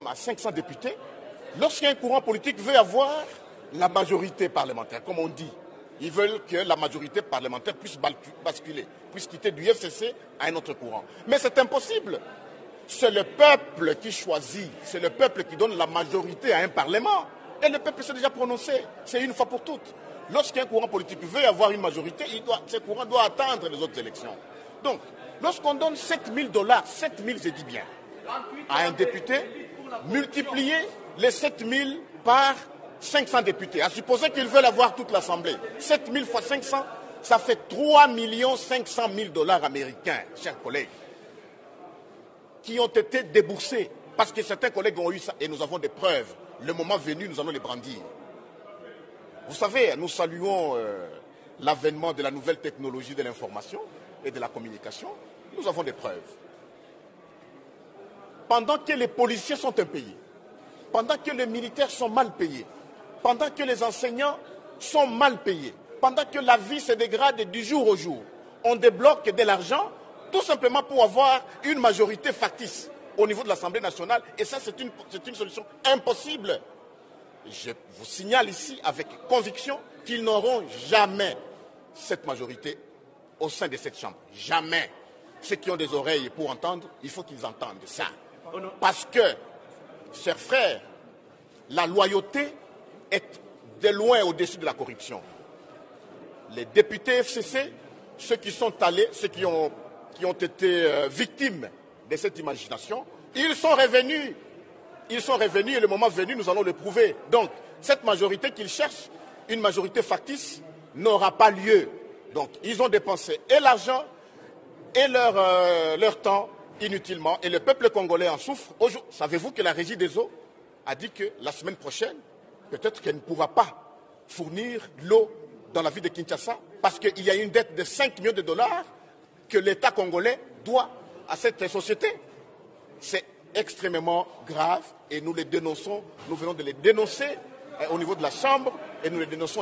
À 500 députés, lorsqu'un courant politique veut avoir la majorité parlementaire, comme on dit, ils veulent que la majorité parlementaire puisse basculer, puisse quitter du FCC à un autre courant. Mais c'est impossible. C'est le peuple qui choisit, c'est le peuple qui donne la majorité à un parlement. Et le peuple s'est déjà prononcé, c'est une fois pour toutes. Lorsqu'un courant politique veut avoir une majorité, ce courant doit attendre les autres élections. Donc, lorsqu'on donne 7 000 $, 7 000, je dis bien, à un député, multiplier les 7 000 par 500 députés, à supposer qu'ils veulent avoir toute l'Assemblée. 7 000 fois 500, ça fait 3 500 000 $ américains, chers collègues, qui ont été déboursés, parce que certains collègues ont eu ça, et nous avons des preuves. Le moment venu, nous allons les brandir. Vous savez, nous saluons l'avènement de la nouvelle technologie de l'information et de la communication. Nous avons des preuves. Pendant que les policiers sont impayés, pendant que les militaires sont mal payés, pendant que les enseignants sont mal payés, pendant que la vie se dégrade du jour au jour, on débloque de l'argent tout simplement pour avoir une majorité factice au niveau de l'Assemblée nationale. Et ça, c'est une solution impossible. Je vous signale ici avec conviction qu'ils n'auront jamais cette majorité au sein de cette Chambre. Jamais. Ceux qui ont des oreilles pour entendre, il faut qu'ils entendent ça. Parce que, chers frères, la loyauté est de loin au-dessus de la corruption. Les députés FCC, ceux qui sont allés, ceux qui ont été victimes de cette imagination, ils sont revenus. Ils sont revenus et le moment venu, nous allons le prouver. Donc, cette majorité qu'ils cherchent, une majorité factice, n'aura pas lieu. Donc, ils ont dépensé et l'argent et leur temps inutilement. Et le peuple congolais en souffre. Savez-vous que la Régie des eaux a dit que la semaine prochaine, peut-être qu'elle ne pourra pas fournir l'eau dans la ville de Kinshasa parce qu'il y a une dette de 5 millions de $, que l'État congolais doit à cette société. C'est extrêmement grave et nous les dénonçons, nous venons de les dénoncer au niveau de la Chambre et nous les dénonçons